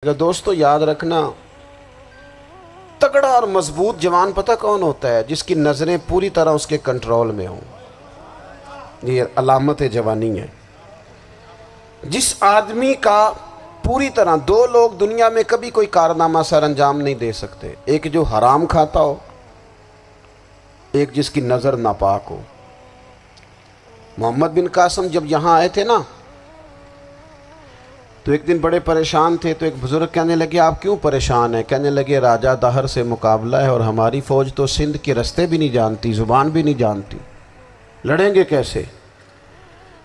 کہ دوستو یاد رکھنا، تگڑا اور مضبوط جوان پتہ کون ہوتا ہے؟ جس کی نظریں پوری طرح اس کے کنٹرول میں ہوں۔ یہ علامت جوانی ہے۔ جس آدمی کا پوری طرح، دو لوگ دنیا میں کبھی کوئی کارنامہ سر انجام نہیں دے سکتے، ایک جو حرام کھاتا ہو، ایک جس کی نظر ناپاک ہو۔ محمد بن قاسم جب یہاں آئے تھے نا تو ایک دن بڑے پریشان تھے، تو ایک بزرگ کہنے لگے آپ کیوں پریشان ہیں؟ کہنے لگے راجہ دہر سے مقابلہ ہے اور ہماری فوج تو سندھ کے رستے بھی نہیں جانتی، زبان بھی نہیں جانتی، لڑیں گے کیسے؟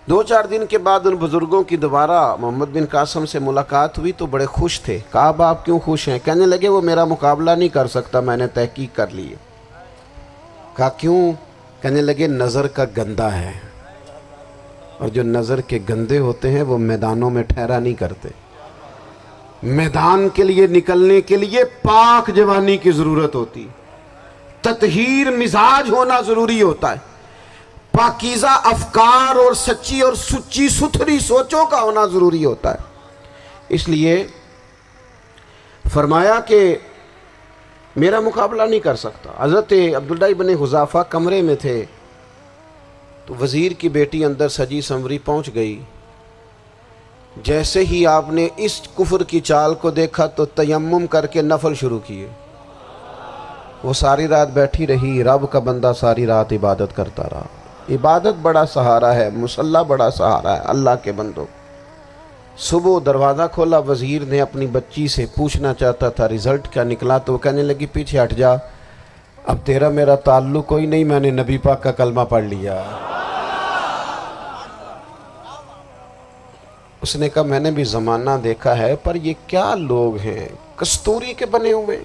2-4 دن کے بعد ان بزرگوں کی دوبارہ محمد بن قاسم سے ملاقات ہوئی تو بڑے خوش تھے۔ کہا اب آپ کیوں خوش ہیں؟ کہنے لگے وہ میرا مقابلہ نہیں کر سکتا، میں نے تحقیق کر لی ہے۔ کہا کیوں؟ کہنے لگے نظر کا گندہ ہے، اور جو نظر کے گندے ہوتے ہیں وہ میدانوں میں ٹھہرا نہیں کرتے۔ میدان کے لیے نکلنے کے لیے پاک جوانی کی ضرورت ہوتی، تطہیر مزاج ہونا ضروری ہوتا ہے، پاکیزہ افکار اور سچی اور سچی ستھری سوچوں کا ہونا ضروری ہوتا ہے۔ اس لیے فرمایا کہ میرا مقابلہ نہیں کر سکتا۔ حضرت عبداللہ ابن حذافہ کمرے میں تھے تو وزیر کی بیٹی اندر سجی سنوری پہنچ گئی۔ جیسے ہی آپ نے اس کفر کی چال کو دیکھا تو تیمم کر کے نفل شروع کیے۔ وہ ساری رات بیٹھی رہی، رب کا بندہ ساری رات عبادت کرتا رہا۔ عبادت بڑا سہارا ہے، مصلی بڑا سہارا ہے اللہ کے بندوں۔ صبح دروازہ کھولا، وزیر نے اپنی بچی سے پوچھنا چاہتا تھا رزلٹ کیا نکلا، تو وہ کہنے لگی پیچھے ہٹ جا، اب تیرا میرا تعلق کوئی نہیں، میں نے نبی پاک کا کلمہ پڑھ لیا۔ اس نے کہا میں نے بھی زمانہ دیکھا ہے، پر یہ کیا لوگ ہیں، کستوری کے بنے ہوئے،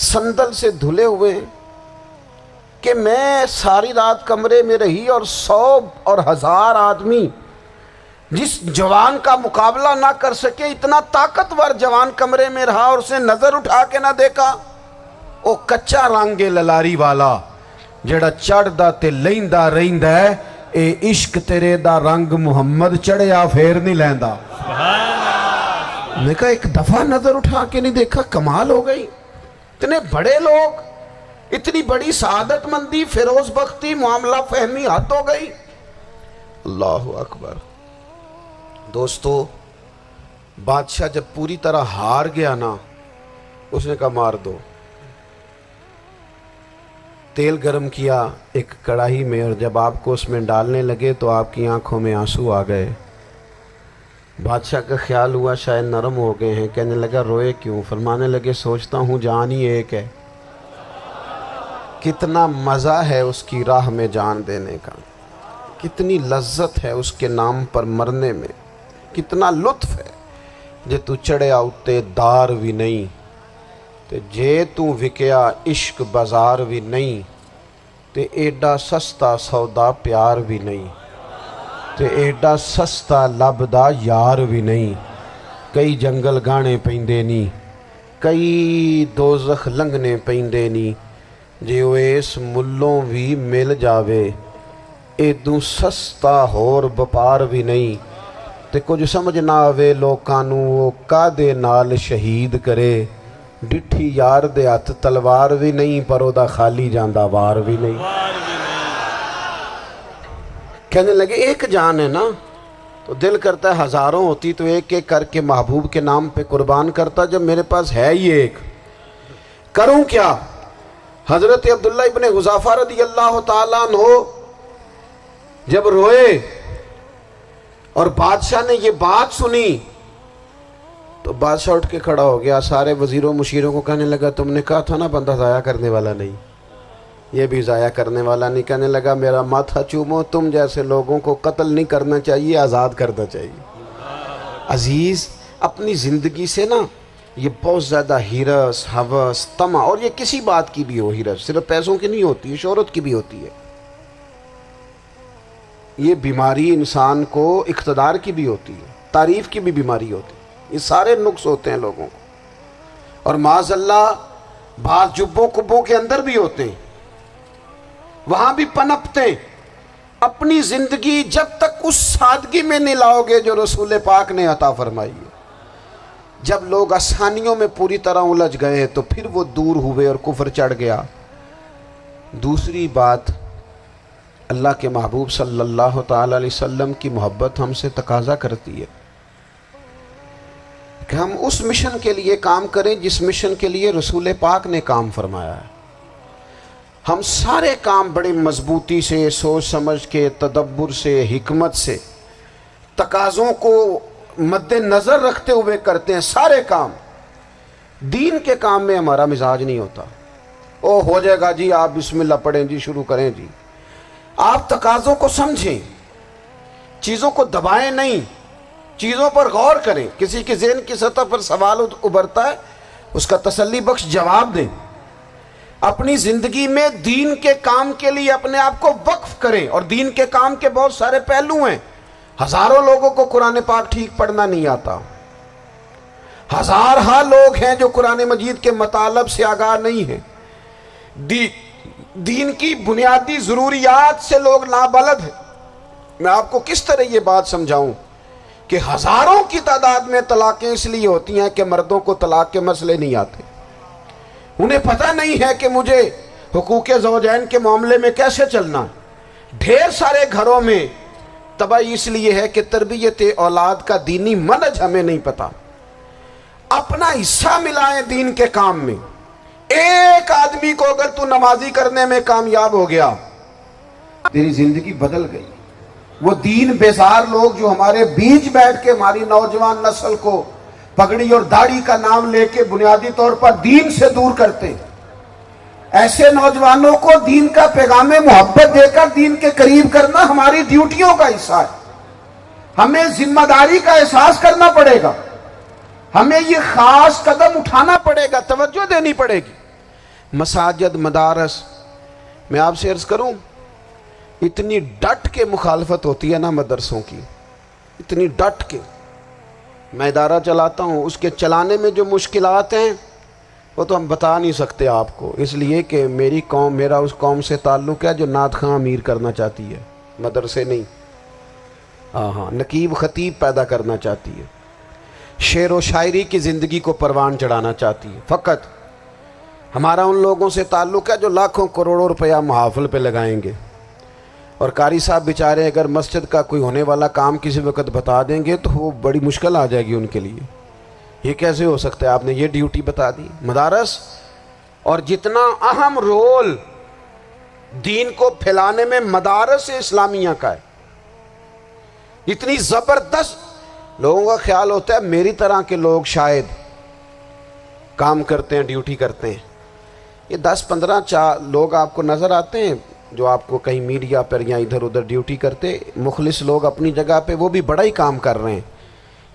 سندل سے دھلے ہوئے، کہ میں ساری رات کمرے میں رہی اور 100 اور 1000 آدمی جس جوان کا مقابلہ نہ کر سکے، اتنا طاقتور جوان کمرے میں رہا اور اسے نظر اٹھا کے نہ دیکھا۔ او کچا رنگ للاری والا جڑا چڑھدا تے لیندا رہندا ہے، اے عشق تیرے دا رنگ محمد چڑھیا پھر نہیں لیندا۔ میں نے کہا ایک دفعہ نظر اٹھا کے نہیں دیکھا، کمال ہو گئی۔ اتنے بڑے لوگ، اتنی بڑی سعادت مندی، فیروز بختی، معاملہ فہمی حد ہو گئی۔ اللہ اکبر۔ دوستو بادشاہ جب پوری طرح ہار گیا نا، اس نے کہا مار دو۔ تیل گرم کیا ایک کڑاہی میں، اور جب آپ کو اس میں ڈالنے لگے تو آپ کی آنکھوں میں آنسو آ گئے۔ بادشاہ کا خیال ہوا شاید نرم ہو گئے ہیں، کہنے لگا روئے کیوں؟ فرمانے لگے سوچتا ہوں جان ہی ایک ہے، کتنا مزہ ہے اس کی راہ میں جان دینے کا، کتنی لذت ہے اس کے نام پر مرنے میں، کتنا لطف ہے۔ جے تو چڑھیا اتے دار بھی نہیں تے جے تو وکیا عشق بازار بھی نہیں، تے ایڈا سستا سودا پیار بھی نہیں، تے ایڈا سستا لبدا یار بھی نہیں۔ کئی جنگل گانے پیندے نہیں، کئی دوزخ لنگنے پیندے نہیں، جے وہ اس ملوں بھی مل جاوے ایدوں سستا ہور بپار بھی نہیں۔ تے کچھ سمجھ نہ آوے لوکانوں وہ کادے نال شہید کرے، ڈٹھی یار دے ہاتھ تلوار بھی نہیں، پر او دا خالی جاندہ وار بھی نہیں۔ کہنے لگے ایک جان ہے نا، تو دل کرتا ہے ہزاروں ہوتی تو ایک ایک کر کے محبوب کے نام پہ قربان کرتا، جب میرے پاس ہے ہی ایک، کروں کیا؟ حضرت عبداللہ ابن حذافہ رضی اللہ تعالیٰ عنہ جب روئے اور بادشاہ نے یہ بات سنی تو بادشاہ اٹھ کے کھڑا ہو گیا، سارے وزیروں مشیروں کو کہنے لگا تم نے کہا تھا نا بندہ ضائع کرنے والا نہیں، یہ بھی ضائع کرنے والا نہیں۔ کہنے لگا میرا ماتھا چومو، تم جیسے لوگوں کو قتل نہیں کرنا چاہیے، آزاد کرنا چاہیے۔ عزیز اپنی زندگی سے نا یہ بہت زیادہ ہرس، ہوس، طمع، اور یہ کسی بات کی بھی ہو، ہرس صرف پیسوں کی نہیں ہوتی ہے، شہرت کی بھی ہوتی ہے، یہ بیماری انسان کو اقتدار کی بھی ہوتی ہے، تعریف کی بھی بیماری ہوتی ہے، یہ سارے نقص ہوتے ہیں لوگوں کو، اور معاذ اللہ بعض جبوں کبوں کے اندر بھی ہوتے ہیں، وہاں بھی پنپتے ہیں۔ اپنی زندگی جب تک اس سادگی میں نہیں لاؤ گے جو رسول پاک نے عطا فرمائی ہے، جب لوگ آسانیوں میں پوری طرح الجھ گئے تو پھر وہ دور ہوئے اور کفر چڑھ گیا۔ دوسری بات، اللہ کے محبوب صلی اللہ تعالی علیہ وسلم کی محبت ہم سے تقاضا کرتی ہے کہ ہم اس مشن کے لیے کام کریں جس مشن کے لیے رسول پاک نے کام فرمایا ہے۔ ہم سارے کام بڑی مضبوطی سے، سوچ سمجھ کے، تدبر سے، حکمت سے، تقاضوں کو مد نظر رکھتے ہوئے کرتے ہیں سارے کام۔ دین کے کام میں ہمارا مزاج نہیں ہوتا، او ہو جائے گا جی، آپ بسم اللہ پڑھیں جی، شروع کریں جی۔ آپ تقاضوں کو سمجھیں، چیزوں کو دبائیں نہیں، چیزوں پر غور کریں۔ کسی کے ذہن کی سطح پر سوال ابھرتا ہے، اس کا تسلی بخش جواب دیں۔ اپنی زندگی میں دین کے کام کے لیے اپنے آپ کو وقف کریں، اور دین کے کام کے بہت سارے پہلو ہیں۔ ہزاروں لوگوں کو قرآن پاک ٹھیک پڑھنا نہیں آتا، ہزارہا لوگ ہیں جو قرآن مجید کے مطالب سے آگاہ نہیں ہیں، دین کی بنیادی ضروریات سے لوگ نابلد ہیں۔ میں آپ کو کس طرح یہ بات سمجھاؤں کہ ہزاروں کی تعداد میں طلاقیں اس لیے ہوتی ہیں کہ مردوں کو طلاق کے مسئلے نہیں آتے، انہیں پتہ نہیں ہے کہ مجھے حقوق زوجین کے معاملے میں کیسے چلنا۔ ڈھیر سارے گھروں میں تباہی اس لیے ہے کہ تربیت اولاد کا دینی منہج ہمیں نہیں پتا۔ اپنا حصہ ملائیں دین کے کام میں۔ ایک آدمی کو اگر تو نمازی کرنے میں کامیاب ہو گیا، تیری زندگی بدل گئی۔ وہ دین بیزار لوگ جو ہمارے بیچ بیٹھ کے ہماری نوجوان نسل کو پگڑی اور داڑھی کا نام لے کے بنیادی طور پر دین سے دور کرتے، ایسے نوجوانوں کو دین کا پیغام محبت دے کر دین کے قریب کرنا ہماری ڈیوٹیوں کا حصہ ہے۔ ہمیں ذمہ داری کا احساس کرنا پڑے گا، ہمیں یہ خاص قدم اٹھانا پڑے گا، توجہ دینی پڑے گی۔ مساجد، مدارس، میں آپ سے عرض کروں، اتنی ڈٹ کے مخالفت ہوتی ہے نا مدرسوں کی، اتنی ڈٹ کے۔ میں ادارہ چلاتا ہوں، اس کے چلانے میں جو مشکلات ہیں وہ تو ہم بتا نہیں سکتے آپ کو، اس لیے کہ میری قوم، میرا اس قوم سے تعلق ہے جو نعت خواں امیر کرنا چاہتی ہے، مدرسے نہیں۔ ہاں، نقیب خطیب پیدا کرنا چاہتی ہے، شعر و شاعری کی زندگی کو پروان چڑھانا چاہتی ہے۔ فقط ہمارا ان لوگوں سے تعلق ہے جو لاکھوں کروڑوں روپیہ محافل پہ لگائیں گے، اور قاری صاحب بیچارے اگر مسجد کا کوئی ہونے والا کام کسی وقت بتا دیں گے تو وہ بڑی مشکل آ جائے گی ان کے لیے۔ یہ کیسے ہو سکتا ہے، آپ نے یہ ڈیوٹی بتا دی۔ مدارس، اور جتنا اہم رول دین کو پھیلانے میں مدارس اسلامیہ کا ہے، اتنی زبردست، لوگوں کا خیال ہوتا ہے میری طرح کے لوگ شاید کام کرتے ہیں، ڈیوٹی کرتے ہیں۔ یہ 10-15 لوگ آپ کو نظر آتے ہیں جو آپ کو کہیں میڈیا پر یا ادھر ادھر ڈیوٹی کرتے، مخلص لوگ اپنی جگہ پہ، وہ بھی بڑا ہی کام کر رہے ہیں،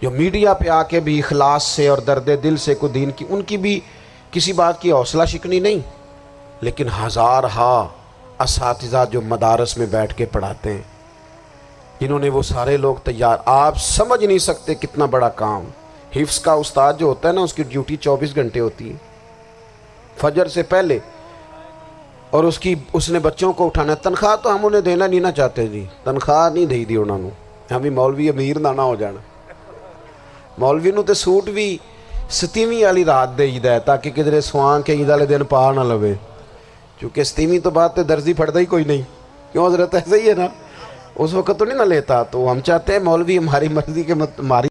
جو میڈیا پہ آ کے بھی اخلاص سے اور درد دل سے کو دین کی، ان کی بھی کسی بات کی حوصلہ شکنی نہیں۔ لیکن ہزارہا اساتذہ جو مدارس میں بیٹھ کے پڑھاتے ہیں، جنہوں نے وہ سارے لوگ تیار، آپ سمجھ نہیں سکتے کتنا بڑا کام۔ حفظ کا استاد جو ہوتا ہے نا، اس کی ڈیوٹی 24 گھنٹے ہوتی ہے، فجر سے پہلے، اور اس نے بچوں کو اٹھانا ہے۔ تنخواہ تو ہم انہیں دینا نہیں نہ چاہتے جی، تنخواہ نہیں دے دی انہوں نے، ہم بھی مولوی امیر نہ ہو جانا۔ مولوی نو تے سوٹ بھی 27ویں والی رات دے ہے تاکہ کدھر سوان کے عید والے دن پا نہ لوے، چونکہ 27ویں تو بعد تے درزی پھڑتا ہی کوئی نہیں، کیوں حضرت ایسا ہی ہے نا، اس وقت تو نہیں نہ لیتا۔ تو ہم چاہتے ہیں مولوی ہماری مرضی کے ہماری